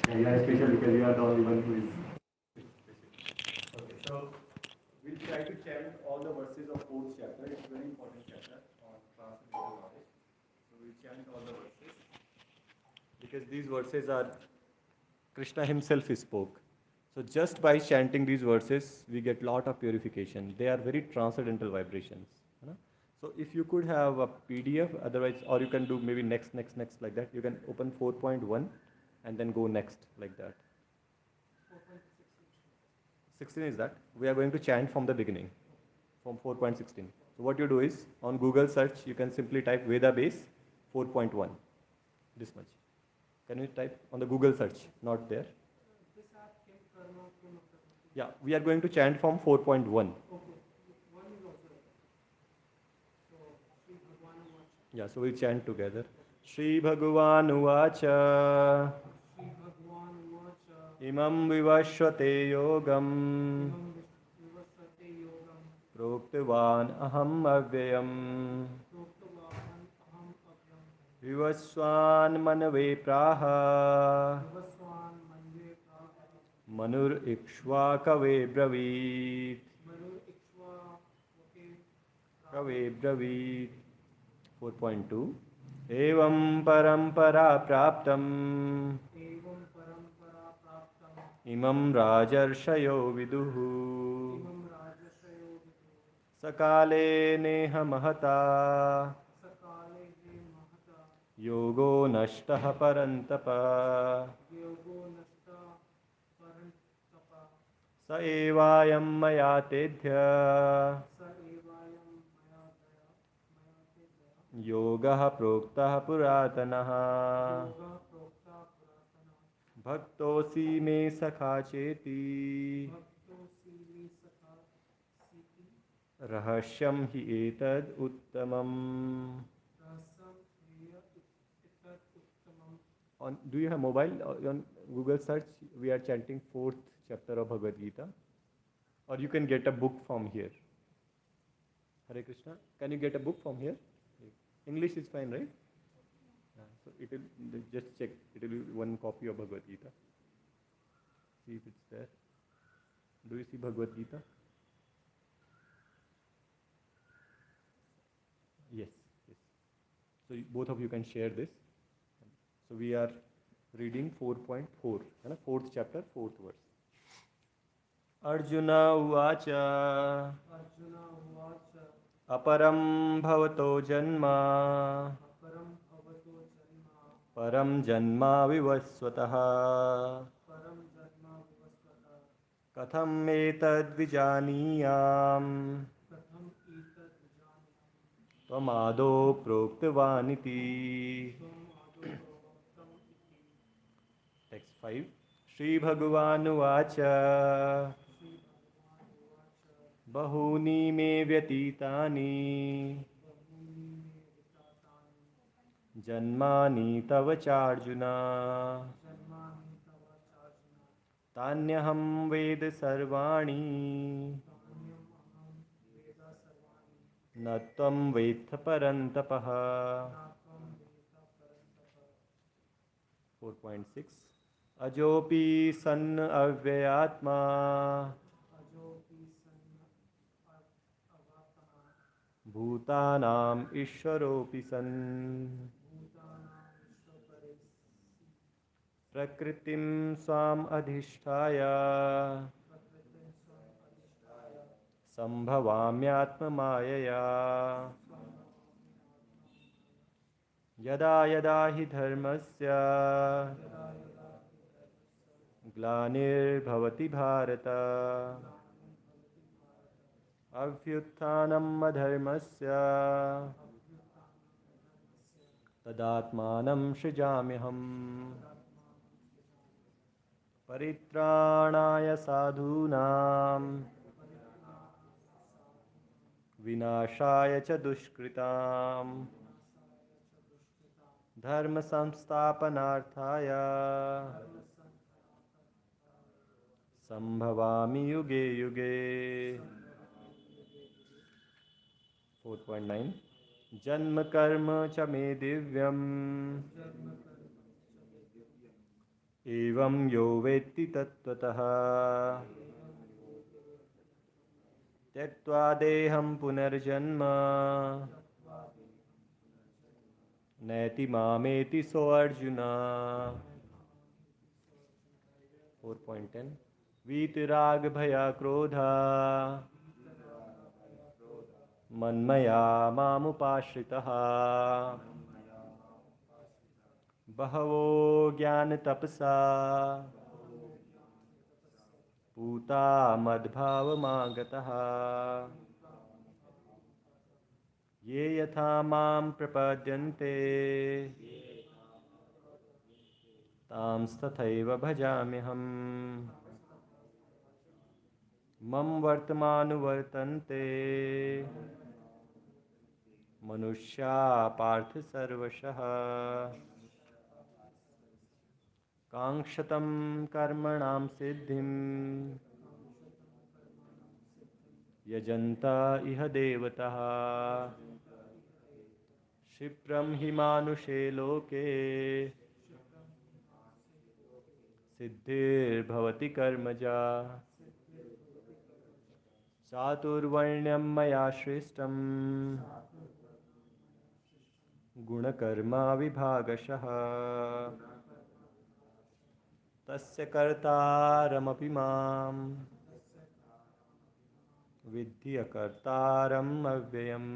Yeah, you are special because you are the only one who is. Okay, so we'll try to chant all the verses of fourth chapter. It's a very important chapter on transcendental knowledge. So we'll chant all the verses because these verses are Krishna himself spoke. So just by chanting these verses, we get lot of purification. They are very transcendental vibrations. है ना? So if you could have a PDF, otherwise, or you can do maybe next like that. You can open 4.1 and then go next like that. 16 is that. We are going to chant from the beginning, from 4.16. So what you do is, on Google search, you can simply type Veda base 4.1, this much. Can you type on the Google search? Not there. Yeah, we are going to chant from 4.1. Yeah, so we'll chant together. Shri Bhagavan Uvacha Imam Vivashvate Yogam Proktivan Aham Avyayam Vivaswan Manave Praha Manur Ikshva Kave Bravit Kave Bravit 4.2 Evam Parampara Praptam Imam Rajarshayo Viduhu Sakale Neha Mahata Yogo Nashtah Parantapa Sa Evayam Maya Tedhya Yoga Proktah Puratanaha Bhaktosi Me Sakha Cheti Rahashyam Hi Etad Uttamam. Do you have mobile? On Google search, we are chanting 4th chapter of Bhagavad Gita. Or you can get a book from here. Hare Krishna. Can you get a book from here? English is fine, right? So it will just check. It will be one copy of Bhagavad Gita. See if it's there. Do you see Bhagavad Gita? Yes. So both of you can share this. So we are reading 4.4, 4th chapter, 4th verse. Arjuna Uvacha Aparam Bhavato Janma Param Janma Vivasvataha Katham Etad Vijaniyam Tvamado Proktavaniti. Text 5. Shri Bhagavan Uvacha Bahuni me vyatitani Janmani tava charjuna Tanyaham ved sarvani Natvam vetha parantapaha. 4.6 Ajopi san avyayatma Bhutanam Ishwaropi san Prakritim swam adhisthaya Sambhavamyatma mayaya Yada yada hi dharmasya Glanir bhavati bharata Avyutthanam adharmasya Tadatmanam shrijamyaham Paritranaya sadhunam Vinashaya cha dushkritam Dharma samstapanarthaya Sambhavami yuge yuge. 4.9 Janma karma cha me divyam Evam yo vetti tattvataha tyaktva deham punarjanma naiti mameti so Arjuna. 4.10 Vitirag bhaya krodha manmaya mamupashritaha bahavo jnana tapasa puta madbhavamagataha ye yatha mam prapadyante tams tathaiva bhajamiham mam vartamanuvartante manushya partha sarvashah कांक्षतं कर्मणां सिद्धिं यजन्ता इह देवताः क्षिप्रं हि मानुषे लोके सिद्धिर्भवति कर्मजा चातुर्वर्ण्यं मया सृष्टं गुणकर्मा विभागशः तस्य कर्तारमपि मां विद्धि अकर्तारम् अव्ययम्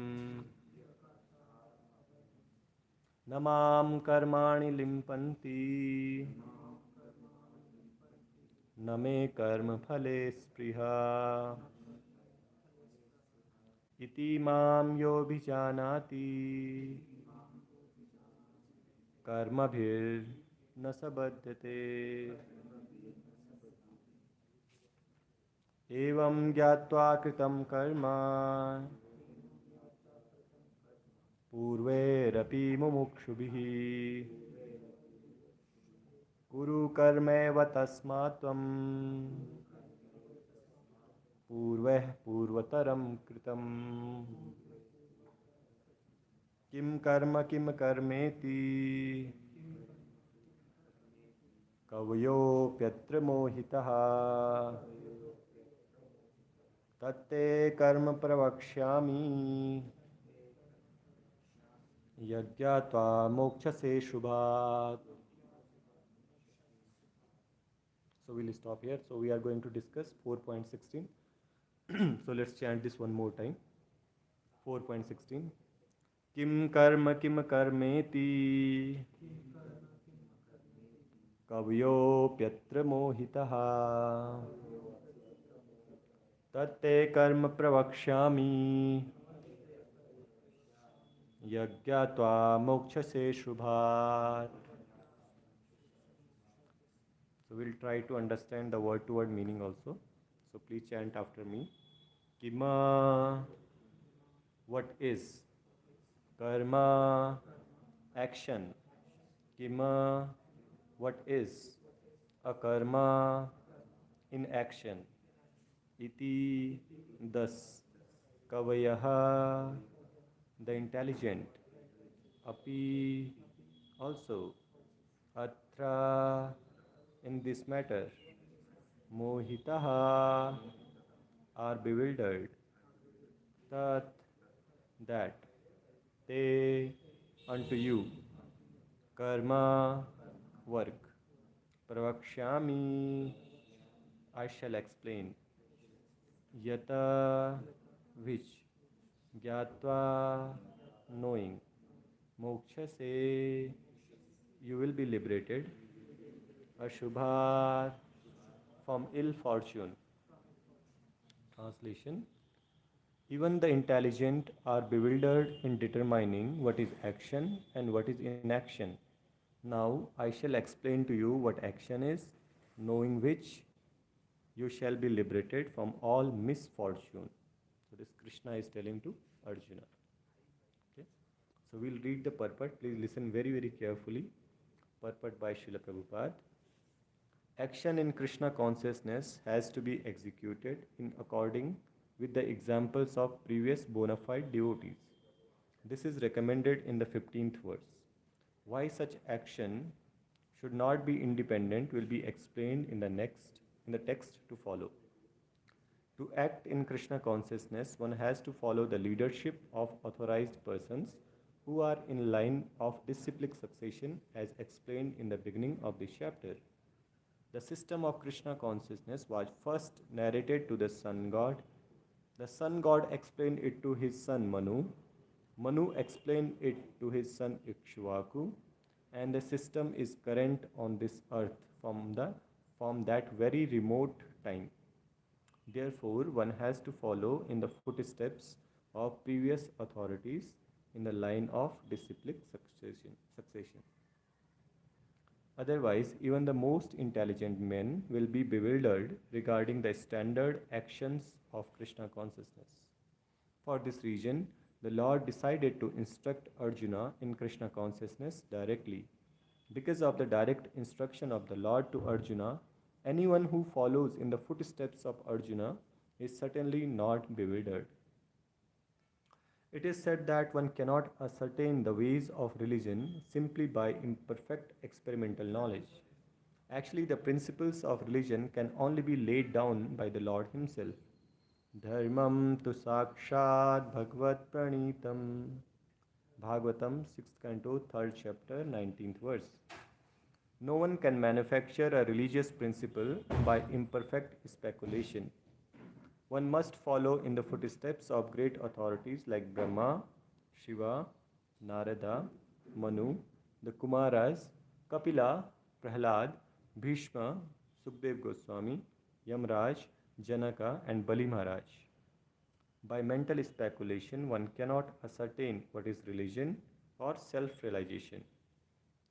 न मां कर्माणि लिम्पन्ति न मे कर्मफले स्पृहा इति मां योऽभिजानाति कर्मभिर्न स बध्यते एवं ज्ञात्वा कृतं कर्म पूर्वैरपि मुमुक्षुभिः कुरु कर्मैव तस्मात् त्वं पूर्वैः पूर्वतरं कृतं किं कर्मेति कवयोऽप्यत्र मोहितः तत्ते कर्म प्रवक्ष्यामि यज्ञात्वा मोक्षसे शुभात्. So we'll stop here. So we are going to discuss 4.16. So let's chant this one more time. 4.16 Kim karmeti kavyopyatra mohitaha tatte karma pravakshyami yajnatva mokshase shubhat. So we'll try to understand the word to word meaning also. So please chant after me. Kima, what is? Karma, action. Kima, what is? A karma, in action. Iti, thus. Kavayaha, the intelligent. Api, also. Atra, in this matter. Mohitaha, are bewildered. Tat, that. Te, unto you. Karma, work. Pravakshyami, I shall explain. Yata, which. Gyatva, knowing. Mokshase, you will be liberated. Ashubhat, from ill fortune. Translation: even the intelligent are bewildered in determining what is action and what is inaction. Now I shall explain to you what action is, knowing which you shall be liberated from all misfortune. So this Krishna is telling to Arjuna. Okay. So we'll read the purport. Please listen very carefully. Purport by Srila Prabhupada. Action in Krishna consciousness has to be executed in according with the examples of previous bona fide devotees. This is recommended in the 15th verse. Why such action should not be independent will be explained in the text to follow. To act in Krishna consciousness, one has to follow the leadership of authorized persons who are in line of disciplic succession as explained in the beginning of this chapter. The system of Krishna consciousness was first narrated to the sun god. The sun god explained it to his son Manu. Manu explained it to his son Ikshvaku, and the system is current on this earth from that very remote time. Therefore, one has to follow in the footsteps of previous authorities in the line of disciplic succession. Otherwise, even the most intelligent men will be bewildered regarding the standard actions of Krishna consciousness. For this reason, the Lord decided to instruct Arjuna in Krishna consciousness directly. Because of the direct instruction of the Lord to Arjuna, anyone who follows in the footsteps of Arjuna is certainly not bewildered. It is said that one cannot ascertain the ways of religion simply by imperfect experimental knowledge. Actually, the principles of religion can only be laid down by the Lord Himself. Dharmam tu sakshat Bhagavad pranitam. Bhagavatam, 6th canto, 3rd chapter, 19th verse. No one can manufacture a religious principle by imperfect speculation. One must follow in the footsteps of great authorities like Brahma, Shiva, Narada, Manu, the Kumaras, Kapila, Prahlad, Bhishma, Sukdev Goswami, Yamraj, Janaka, and Bali Maharaj. By mental speculation, one cannot ascertain what is religion or self-realization.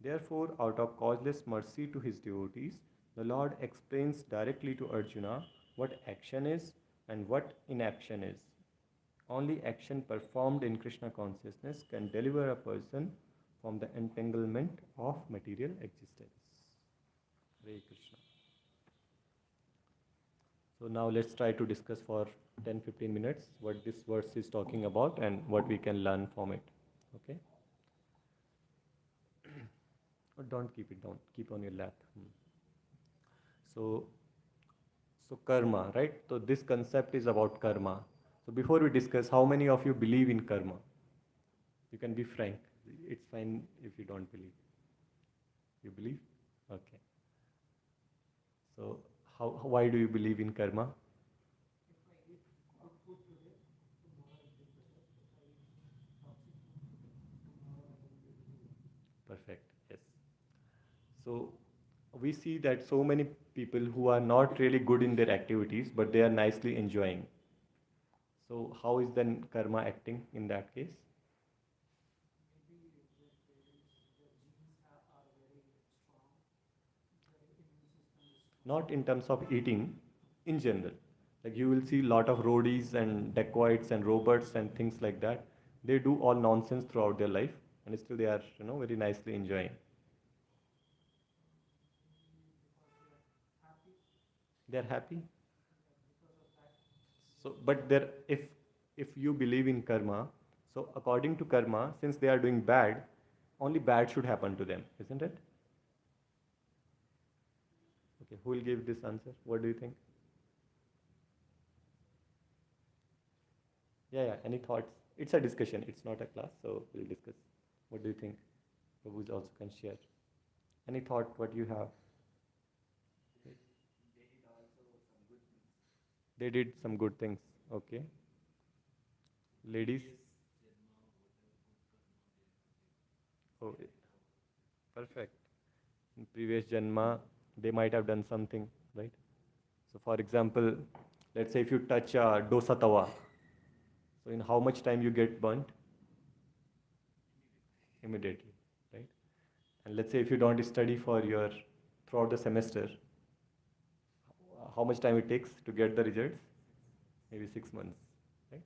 Therefore, out of causeless mercy to his devotees, the Lord explains directly to Arjuna what action is and what inaction is. Only action performed in Krishna consciousness can deliver a person from the entanglement of material existence. Hare Krishna. So now let's try to discuss for 10-15 minutes what this verse is talking about and what we can learn from it. Okay? Don't keep it down, keep on your lap. So karma, right? So this concept is about karma. So before we discuss, how many of you believe in karma? You can be frank. It's fine if you don't believe. You believe? Okay. So why do you believe in karma? Perfect. Yes. So we see that so many people who are not really good in their activities, but they are nicely enjoying. So how is then karma acting in that case? Not in terms of eating, in general. Like you will see a lot of roadies and dacoits and robots and things like that. They do all nonsense throughout their life, and still they are, very nicely enjoying. They are happy. So, but there, if you believe in karma, so according to karma, since they are doing bad, only bad should happen to them, isn't it? Okay, who will give this answer? What do you think? Yeah. Any thoughts? It's a discussion. It's not a class, so we'll discuss. What do you think? Prabhu also can share. Any thought? What you have? They did some good things. Okay. Ladies. Oh, perfect. In previous janma, they might have done something, right? So, for example, let's say if you touch a dosa tawa, so in how much time you get burnt? Immediately, right? And let's say if you don't study for your throughout the semester, how much time it takes to get the results? Maybe 6 months, right?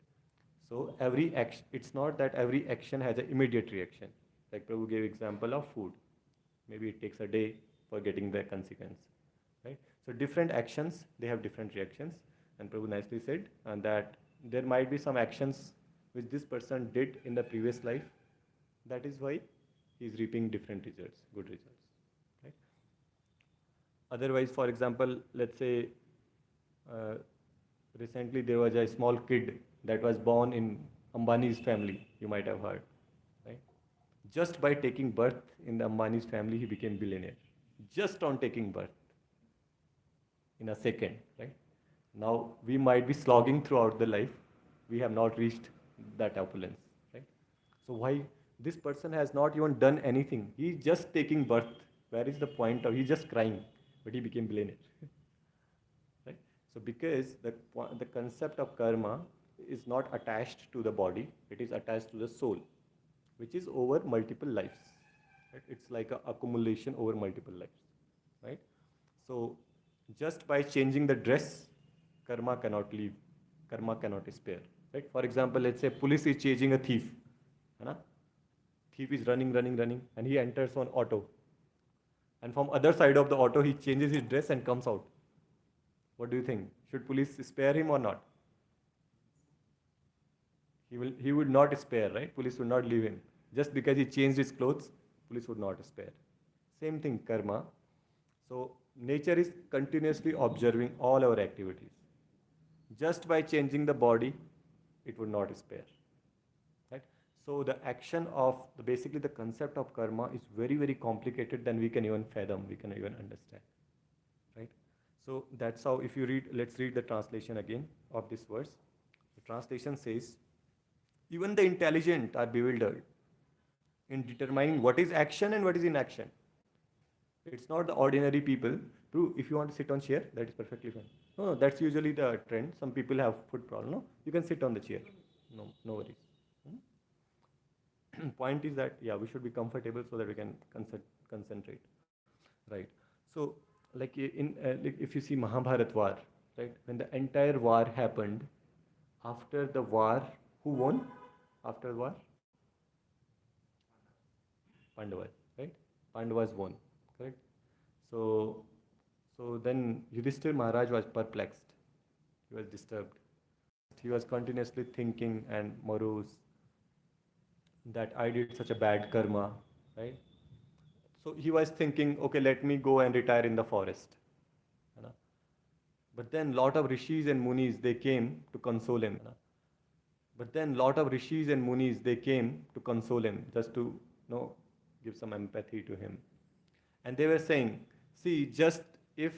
So every action, it's not that every action has an immediate reaction. Like Prabhu gave example of food. Maybe it takes a day for getting the consequence, right? So different actions, they have different reactions. And Prabhu nicely said that there might be some actions which this person did in the previous life. That is why he is reaping different results, good results, right? Otherwise, for example, let's say uh, recently there was a small kid that was born in Ambani's family, you might have heard, right? Just by taking birth in the Ambani's family, he became billionaire. Just on taking birth in a second, right? Now we might be slogging throughout the life. We have not reached that opulence, right? So why this person has not even done anything? He's just taking birth. Where is the point of? He's just crying, but he became billionaire, right? So because the concept of karma is not attached to the body, it is attached to the soul, which is over multiple lives. Right? It's like a accumulation over multiple lives, right? So just by changing the dress, karma cannot leave, karma cannot spare. Right? For example, let's say police is chasing a thief. है ना? Thief is running, running, running, and he enters one auto. And from other side of the auto, he changes his dress and comes out. What do you think? Should police spare him or not? He would not spare, right? Police would not leave him. Just because he changed his clothes, police would not spare. Same thing, karma. So nature is continuously observing all our activities. Just by changing the body, it would not spare. Right? So the action of basically the concept of karma is very, very complicated than we can even fathom, we can even understand. Right? So that's how, if you read, let's read the translation again of this verse. The translation says, even the intelligent are bewildered in determining what is action and what is inaction. It's not the ordinary people. True, if you want to sit on chair, that is perfectly fine. No, that's usually the trend. Some people have foot problem. No, you can sit on the chair. No, no worries. Point is that, yeah, we should be comfortable so that we can concentrate. Right. So, like like if you see Mahabharat war, right? When the entire war happened, after the war, who won? After the war, Pandavas, right? Pandavas won, correct? So, so then Yudhishthir Maharaj was perplexed. He was disturbed. He was continuously thinking and morose that I did such a bad karma, right? So he was thinking, okay, let me go and retire in the forest. But then lot of rishis and munis, they came to console him. But then lot of rishis and munis, they came to console him, just to, give some empathy to him. And they were saying, see, just if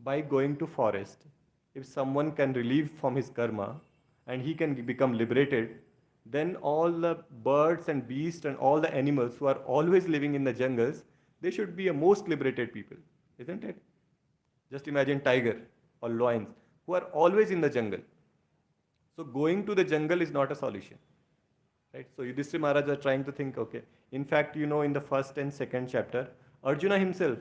by going to forest, if someone can relieve from his karma and he can become liberated, then all the birds and beasts and all the animals who are always living in the jungles, they should be a most liberated people, isn't it? Just imagine tiger or lions who are always in the jungle. So going to the jungle is not a solution. Right? So Yudhishthira Maharaj are trying to think, okay. In fact, in the first and second chapter, Arjuna himself,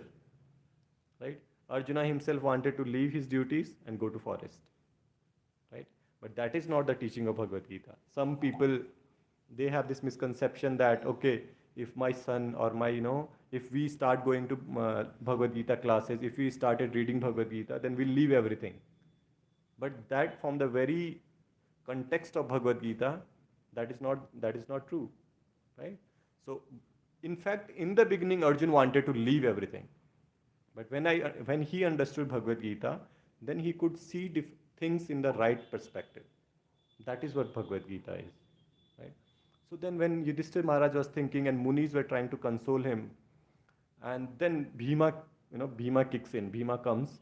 right? Arjuna himself wanted to leave his duties and go to forest. Right? But that is not the teaching of Bhagavad Gita. Some people, they have this misconception that, okay, if my son or if we start going to Bhagavad Gita classes, if we started reading Bhagavad Gita, then we'll leave everything. But that from the very context of Bhagavad Gita, that is not true, right? So, in fact, in the beginning, Arjun wanted to leave everything, but when he understood Bhagavad Gita, then he could see things in the right perspective. That is what Bhagavad Gita is, right? So then, when Yudhishthira Maharaj was thinking, and Munis were trying to console him, and then Bhima kicks in. Bhima comes,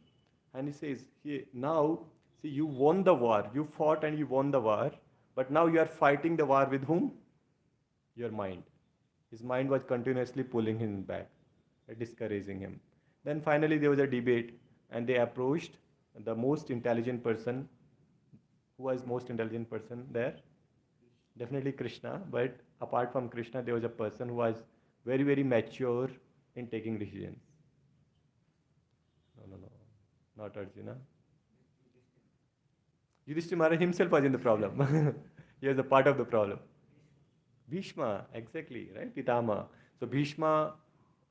and he says, now, see, you won the war. You fought and you won the war. But now you are fighting the war with whom? Your mind. His mind was continuously pulling him back, discouraging him. Then finally there was a debate, and they approached the most intelligent person. Who was most intelligent person there? Definitely Krishna. But apart from Krishna, there was a person who was very, very mature in taking decisions. No, not Arjuna. Yudhishthira Maharaj himself was in the problem. He was a part of the problem. Bhishma, exactly, right? Pitama. So Bhishma,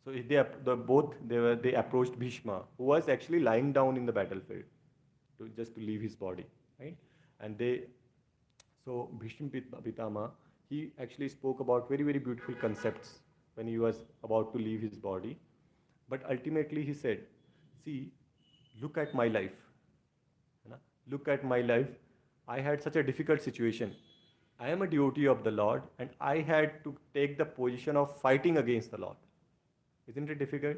so they approached Bhishma, who was actually lying down in the battlefield, just to leave his body, right? And so Bhishma Pitama, he actually spoke about very, very beautiful concepts when he was about to leave his body. But ultimately he said, see, look at my life. है ना? Look at my life. I had such a difficult situation. I am a devotee of the Lord and I had to take the position of fighting against the Lord. Isn't it difficult?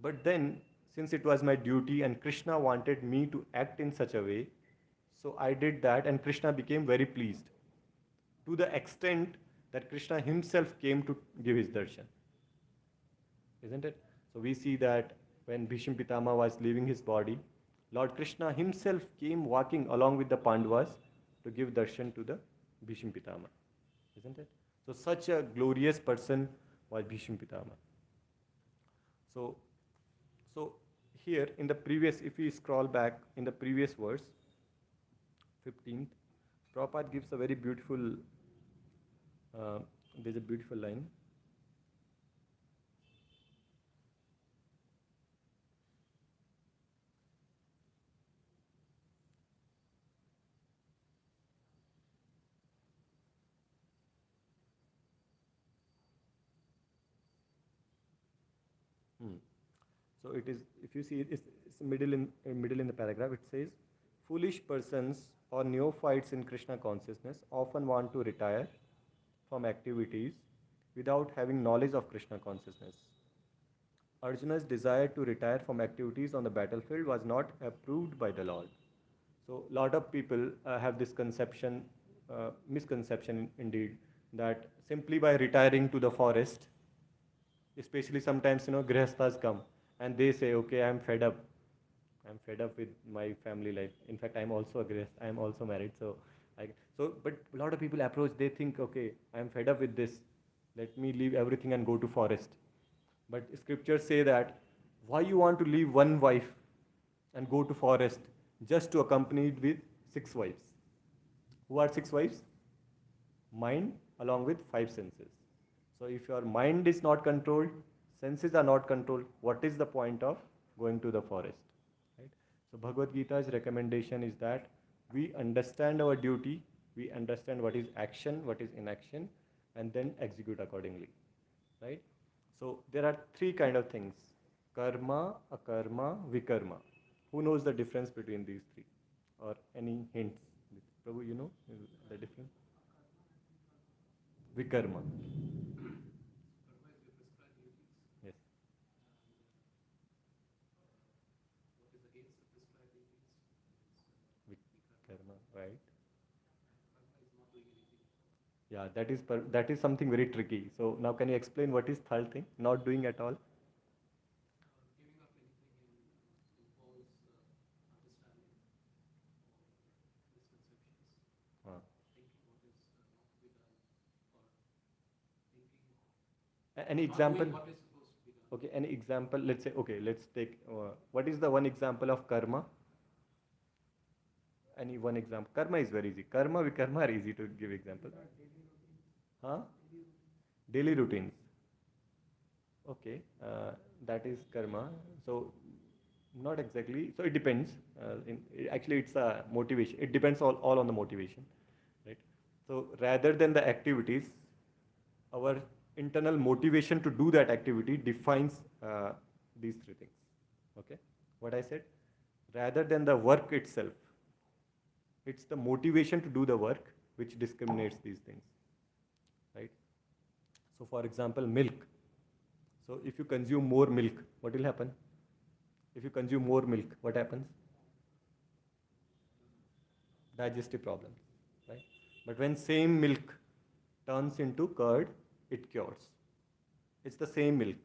But then, since it was my duty and Krishna wanted me to act in such a way, so I did that and Krishna became very pleased to the extent that Krishna himself came to give his darshan. Isn't it? So we see that when Bhishma Pitama was leaving his body, Lord Krishna himself came walking along with the Pandavas to give darshan to the Bhishma Pitama. Isn't it? So such a glorious person was Bhishma Pitama. So, so here in the previous, if we scroll back in the previous verse, 15th, Prabhupada gives a very beautiful, there's a beautiful line. Hmm. So it is, if you see, it's middle in the paragraph. It says, foolish persons or neophytes in Krishna consciousness often want to retire from activities without having knowledge of Krishna consciousness. Arjuna's desire to retire from activities on the battlefield was not approved by the Lord. So, a lot of people have this misconception indeed, that simply by retiring to the forest, especially sometimes, grihasthas come and they say, okay, I'm fed up. I'm fed up with my family life. In fact, I'm also a grihasth. I'm also married. But a lot of people approach, they think, okay, I'm fed up with this. Let me leave everything and go to forest. But scriptures say that why you want to leave one wife and go to forest just to accompany it with 6 wives? Who are 6 wives? Mind along with 5 senses. So if your mind is not controlled, senses are not controlled, what is the point of going to the forest? Right? So Bhagavad Gita's recommendation is that we understand our duty, we understand what is action, what is inaction, and then execute accordingly. Right? So there are 3 kind of things: karma, akarma, vikarma. Who knows the difference between these 3? Or any hints? Prabhu, you know the difference? Vikarma. Yes. Vikarma, right? Yeah, that is something very tricky. So now can you explain what is third thing? Not doing at all? Uh, any example? Okay, any example? Let's say, okay, let's take, what is the one example of karma? Any one example? Karma is very easy. Karma, vikarma are easy to give example. Huh? Daily routines. Okay, that is karma. So, not exactly. So it depends. Actually, it's a motivation. It depends all on the motivation, right? So rather than the activities, our internal motivation to do that activity defines these 3 things. Okay, what I said? Rather than the work itself, it's the motivation to do the work which discriminates these things, right? So, for example, milk. So, if you consume more milk, what will happen? If you consume more milk, what happens? Digestive problems, right? But when same milk turns into curd, it cures. It's the same milk,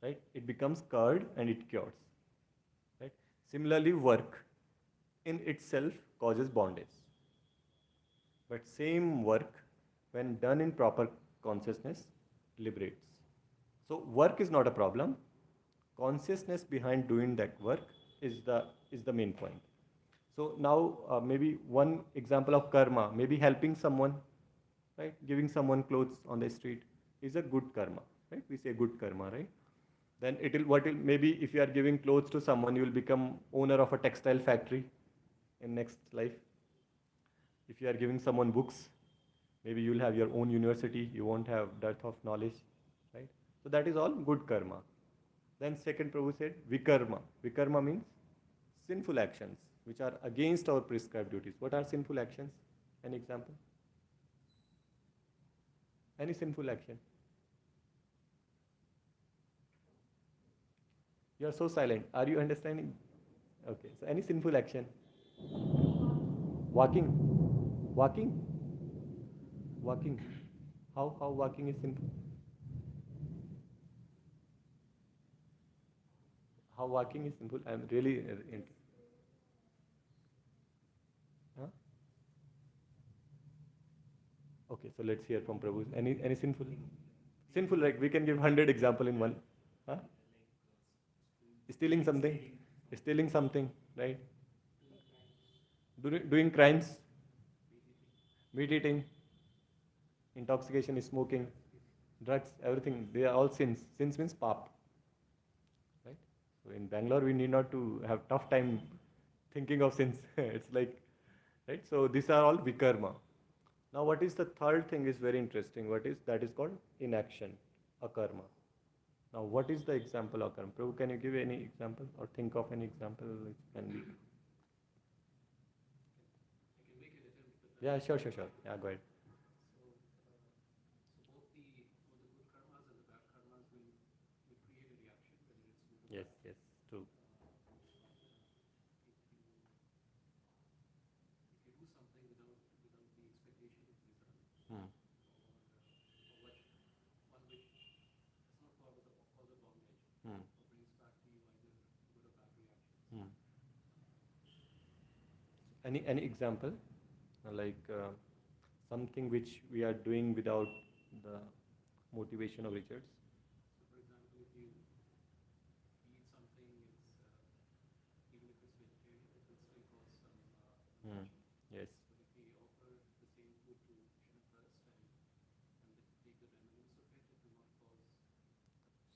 right? It becomes curd and it cures, right? Similarly, work in itself causes bondage. But same work, when done in proper consciousness, liberates. So work is not a problem. Consciousness behind doing that work is the main point. So now maybe one example of karma, maybe helping someone, right? Giving someone clothes on the street is a good karma, right? We say good karma, right? Then maybe if you are giving clothes to someone, you will become owner of a textile factory in next life. If you are giving someone books, maybe you will have your own university, you won't have dearth of knowledge, right? So that is all good karma. Then second Prabhu said vikarma. Vikarma means sinful actions which are against our prescribed duties. What are sinful actions? Any example? Any sinful action? You are so silent. Are you understanding? Okay. So any sinful action? Walking. Walking. Walking. How walking is sinful? How walking is sinful? I'm really huh? Okay, so let's hear from Prabhu. Any sinful? Sinful, like we can give 100 example in one. Huh? Stealing something. Stealing something, right? Doing crimes, meat eating, intoxication, smoking, drugs, everything. They are all sins. Sins means pap, right? So in Bangalore, we need not to have tough time thinking of sins. It's like, right? So these are all vikarma. Now, what is the third thing is very interesting. What is that is called inaction, akarma. Now, what is the example of akarma? Prabhu, can you give any example or think of any example which can be? Yeah, sure. Yeah, go ahead. Yes, true. Hmm. Hmm. Hmm. Any example like something which we are doing without the motivation of Richards? Hmm. Yes.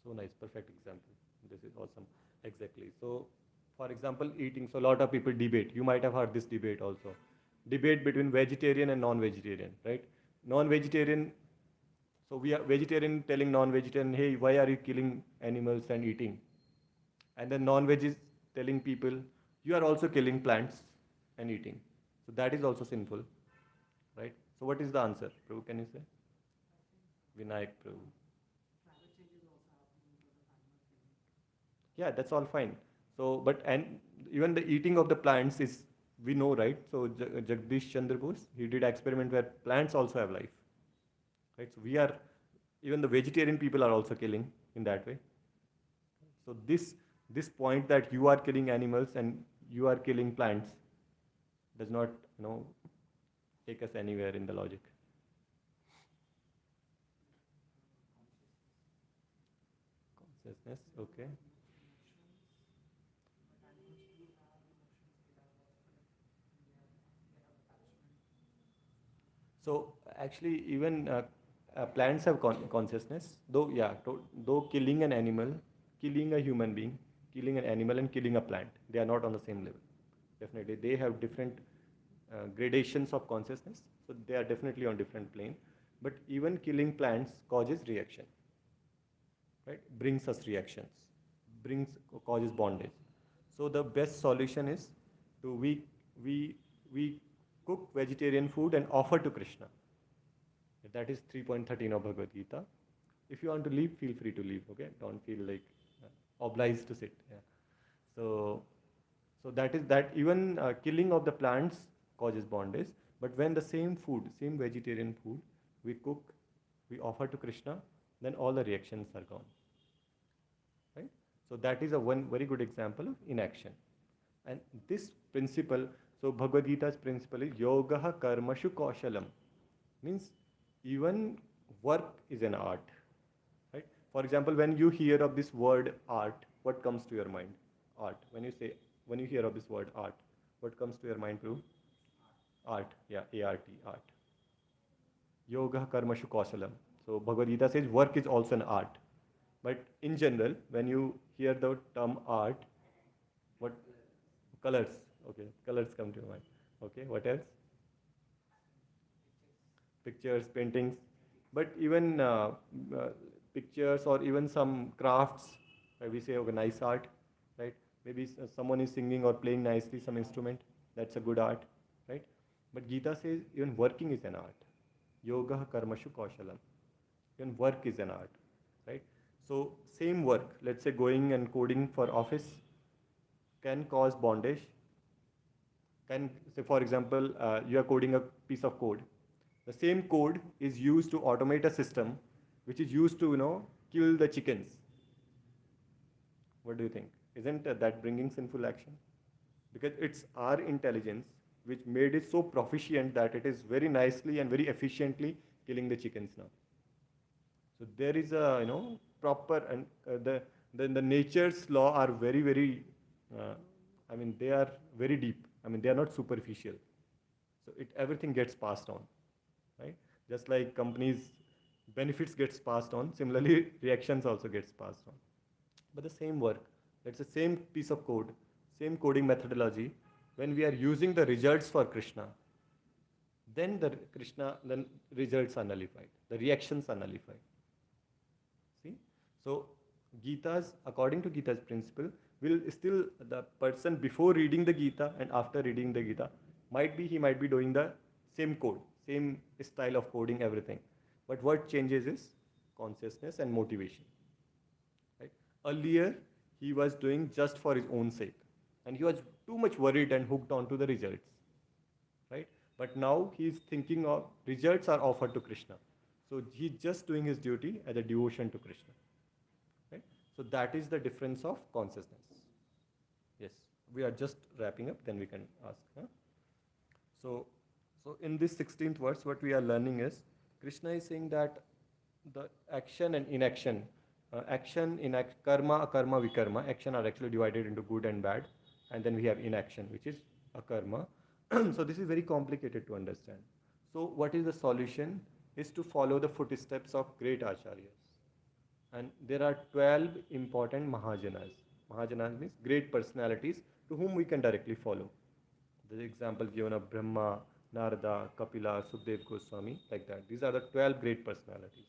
So nice, perfect example. This is awesome. Exactly. So, for example, eating. So, a lot of people debate. You might have heard this debate also. Debate between vegetarian and non-vegetarian, right? Non-vegetarian. So we are vegetarian telling non-vegetarian, hey, why are you killing animals and eating? And then non-veg is telling people, you are also killing plants and eating. So that is also sinful, right? So what is the answer? Prabhu, can you say? Vinayak Prabhu. Yeah, that's all fine. So, but and even the eating of the plants is we know, right? So Jagdish Chandra Bose, he did experiment where plants also have life, right? So we are even the vegetarian people are also killing in that way. So this point that you are killing animals and you are killing plants does not take us anywhere in the logic. Consciousness, okay. So actually, even plants have consciousness. Though, yeah, though killing an animal, killing a human being, killing an animal, and killing a plant, they are not on the same level. Definitely, they have different gradations of consciousness. So they are definitely on different plane. But even killing plants causes reaction, right? Brings us reactions, brings causes bondage. So the best solution is to we we cook vegetarian food and offer to Krishna. That is 3.13 of Bhagavad Gita. If you want to leave, feel free to leave. Okay, don't feel like obliged to sit. Yeah. So, so that is that. Even killing of the plants causes bondage. But when the same food, same vegetarian food, we cook, we offer to Krishna, then all the reactions are gone. Right. So that is a one very good example of inaction. And this principle, so Bhagavad Gita's principle is yoga karmashu kaushalam, means even work is an art, right? For example, when you hear of this word art, what comes to your mind? Art. When you hear of this word art, what comes to your mind, Prabhu? Art, yeah, art, art. Yoga karmashu kausalam. So Bhagavad Gita says work is also an art. But in general, when you hear the term art, what colors? Okay, colors come to your mind. Okay, what else? Pictures, paintings, but even pictures or even some crafts, Right? We say, okay, nice art, right? Maybe someone is singing or playing nicely some instrument, that's a good art, right? But Gita says even working is an art. Yoga karmashu kaushalam. Even work is an art, right? So same work, let's say going and coding for office can cause bondage. Can say, for example, you are coding a piece of code. The same code is used to automate a system, which is used to kill the chickens. What do you think? Isn't that bringing sinful action? Because it's our intelligence which made it so proficient that it is very nicely and very efficiently killing the chickens now. So there is a proper and the nature's law are very uh, I mean they are very deep. I mean they are not superficial. So everything gets passed on, right? Just like companies benefits gets passed on, similarly reactions also gets passed on. But the same work, it's the same piece of code, same coding methodology. When we are using the results for Krishna, then results are nullified, the reactions are nullified. See? So Gita's, according to Gita's principle, will still the person before reading the Gita and after reading the Gita, he might be doing the same code, same style of coding, everything. But what changes is consciousness and motivation. Right? Earlier, he was doing just for his own sake, and he was too much worried and hooked on to the results. Right? But now he is thinking of results are offered to Krishna. So he's just doing his duty as a devotion to Krishna. Right? So that is the difference of consciousness. Yes, we are just wrapping up, then we can ask. Huh? So in this 16th verse, what we are learning is Krishna is saying that the action and inaction, karma, akarma, vikarma, action are actually divided into good and bad, and then we have inaction, which is akarma. So this is very complicated to understand. So what is the solution? Is to follow the footsteps of great acharyas. And there are 12 important Mahajanas. Mahajanas means great personalities to whom we can directly follow. The example given of Brahma, Narada, Kapila, Sukdev Goswami, like that. These are the 12 great personalities.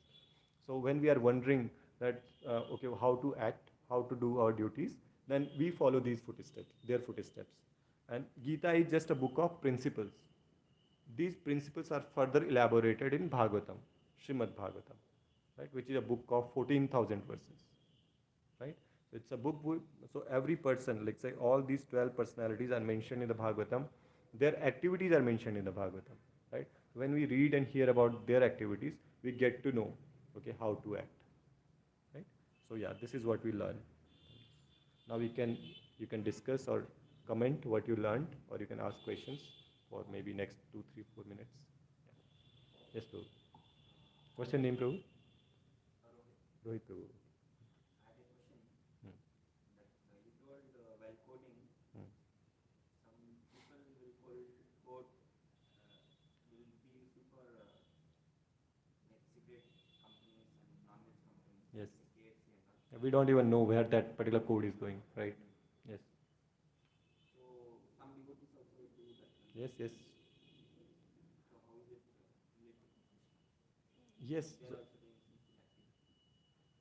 So when we are wondering that, okay, how to act, how to do our duties, then we follow these footsteps, their footsteps. And Gita is just a book of principles. These principles are further elaborated in Bhagavatam, Srimad Bhagavatam, right, which is a book of 14,000 verses, right? So it's a book, so every person, like say all these 12 personalities are mentioned in the Bhagavatam, their activities are mentioned in the Bhagavatam, right? When we read and hear about their activities, we get to know, okay, how to act, right? So yeah, this is what we learn. Now you can discuss or comment what you learned, or you can ask questions for maybe next 2, 3, 4 minutes. Yeah. Yes, Prabhu. What's your name, Prabhu? Rohit Prabhu. I had a question that you told while coding, some people will code will be used for like cigarette companies and non-veg companies, Yes. like KFC and all. We don't even know where that particular code is going, right? Yes. So some devotees also will do that. Yes, yes. So how is it related to Krishna? Yes. They are also doing sinful activities.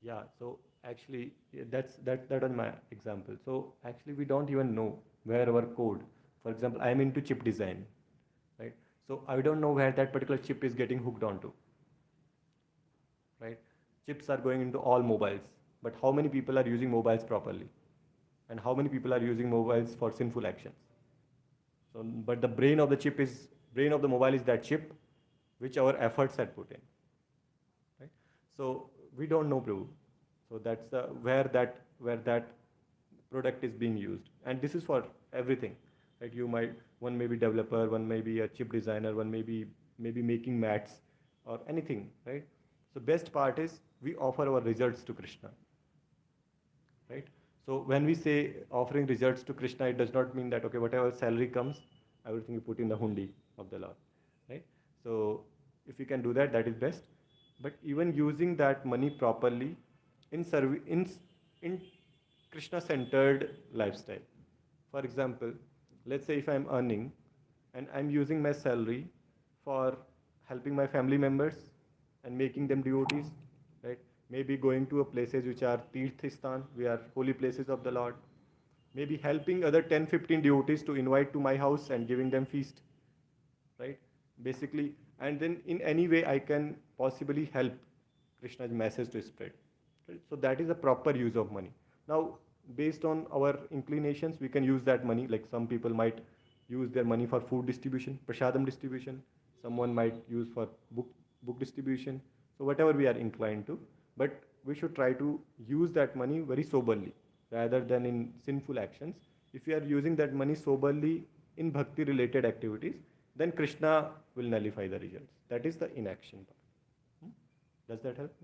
Yeah, so actually that was my example. So actually we don't even know where our code. For example, I'm into chip design, right? So I don't know where that particular chip is getting hooked onto, right? Chips are going into all mobiles, but how many people are using mobiles properly? And how many people are using mobiles for sinful actions? So, but the brain of the mobile is that chip which our efforts had put in, right? So we don't know, Prabhu. So that's where that product is being used, and this is for everything, right? One may be developer, one may be a chip designer, one maybe making mats or anything, right? So best part is we offer our results to Krishna, right? So when we say offering results to Krishna, it does not mean that okay, whatever salary comes, everything you put in the hundi of the Lord, right? So if you can do that, that is best. But even using that money properly in Krishna-centered lifestyle. For example, let's say if I'm earning and I'm using my salary for helping my family members and making them devotees, right? maybe going to a places which are Tirthistan, we are holy places of the Lord, maybe helping other 10, 15 devotees to invite to my house and giving them feast, right? Basically, and then in any way I can possibly help Krishna's message to spread. Right? So that is a proper use of money. Now, based on our inclinations, we can use that money. Like some people might use their money for food distribution, prasadam distribution. Someone might use for book distribution. So whatever we are inclined to, but we should try to use that money very soberly rather than in sinful actions. If we are using that money soberly in bhakti related activities, then Krishna will nullify the results. That is the inaction part. Hmm? Does that help?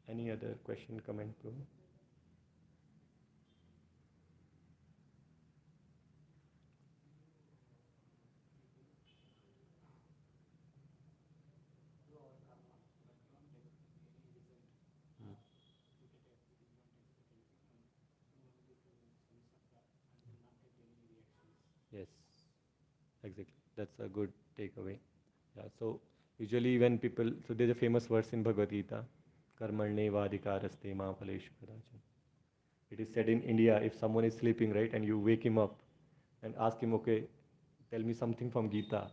Any other question, comment, Prabhu? Yes, exactly. That's a good takeaway. Yeah, so usually when people, so there's a famous verse in Bhagavad Gita, Karmarne vadikaraste ma phaleshu kadachan. It is said in India, if someone is sleeping, right, and you wake him up and ask him, okay, tell me something from Gita.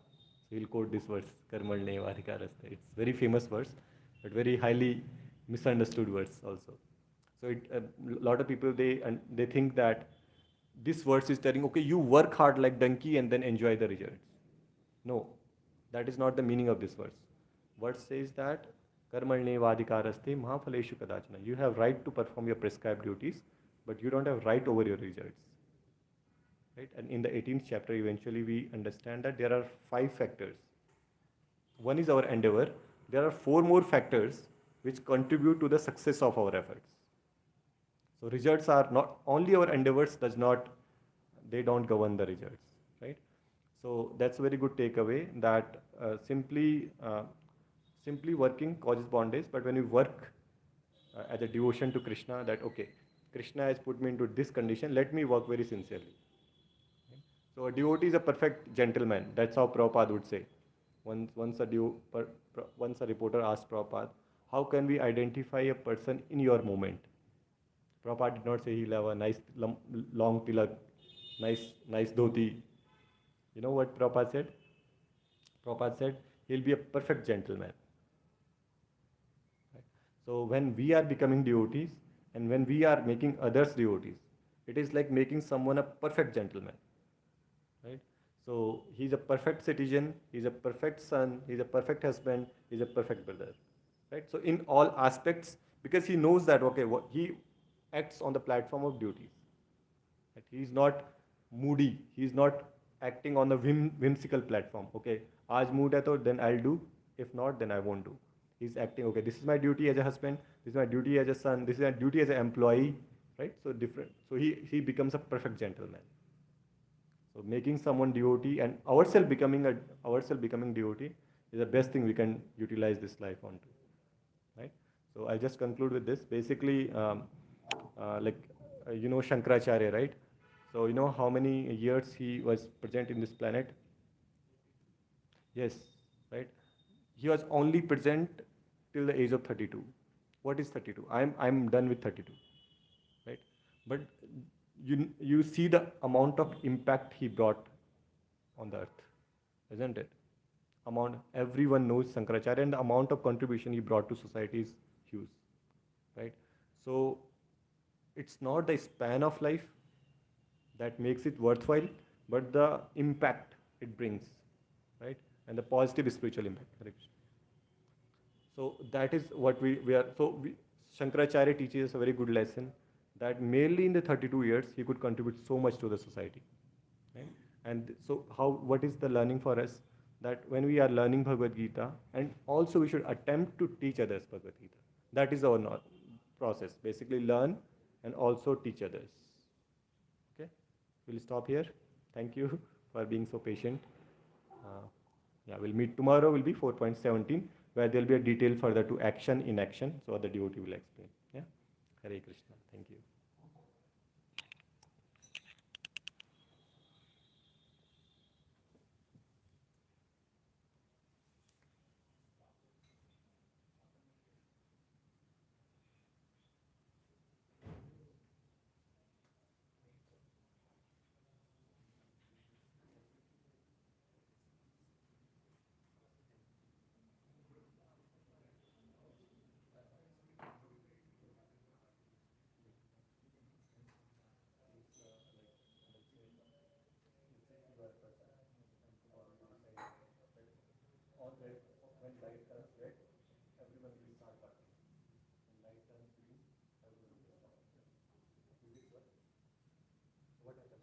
So he'll quote this verse, Karmarne vadikaraste. It's very famous verse, but very highly misunderstood verse also. So a lot of people, they think that this verse is telling, okay, you work hard like donkey and then enjoy the results. No, that is not the meaning of this verse. Verse says that karmarne vadikaraste mahaphaleshu kadachana. You have right to perform your prescribed duties, but you don't have right over your results. Right? And in the 18th chapter, eventually we understand that there are 5 factors. One is our endeavor. There are 4 more factors which contribute to the success of our efforts. So results are not only our endeavors they don't govern the results, right? So that's a very good takeaway that simply working causes bondage, but when you work as a devotion to Krishna, that okay, Krishna has put me into this condition, let me work very sincerely. Okay? So a devotee is a perfect gentleman. That's how Prabhupada would say. Once a reporter asked Prabhupada, how can we identify a person in your movement? Prabhupada did not say he'll have a nice long tilak, nice dhoti. You know what Prabhupada said? Prabhupada said he'll be a perfect gentleman. Right? So when we are becoming devotees and when we are making others devotees, it is like making someone a perfect gentleman. Right? So he's a perfect citizen, he's a perfect son, he's a perfect husband, he's a perfect brother. Right? So in all aspects, because he knows that okay, he acts on the platform of duties. Right? He is not moody. He is not acting on the whimsical platform. Okay, आज mood है तो then I'll do. If not, then I won't do. He's acting. Okay, this is my duty as a husband. This is my duty as a son. This is my duty as an employee. Right? So different. So he becomes a perfect gentleman. So making someone devotee and ourselves becoming devotee is the best thing we can utilize this life onto. Right? So I'll just conclude with this. Basically, you know Shankaracharya, right? So you know how many years he was present in this planet? Yes, right? He was only present till the age of 32. What is 32? I'm done with 32, right? But you see the amount of impact he brought on the earth, isn't it? Everyone knows Shankaracharya and the amount of contribution he brought to society is huge, right? So it's not the span of life that makes it worthwhile, but the impact it brings, right? And the positive spiritual impact. Correct? So that is what we are. So Shankaracharya teaches us a very good lesson that merely in the 32 years he could contribute so much to the society. Right? And so what is the learning for us? That when we are learning Bhagavad Gita, and also we should attempt to teach others Bhagavad Gita. That is our process. Basically learn and also teach others. Okay? We'll stop here. Thank you for being so patient. Yeah, we'll meet tomorrow. Will be 4.17, where there will be a detail further to action in action. So the devotee will explain. Yeah. Hare Krishna. Thank you. what are the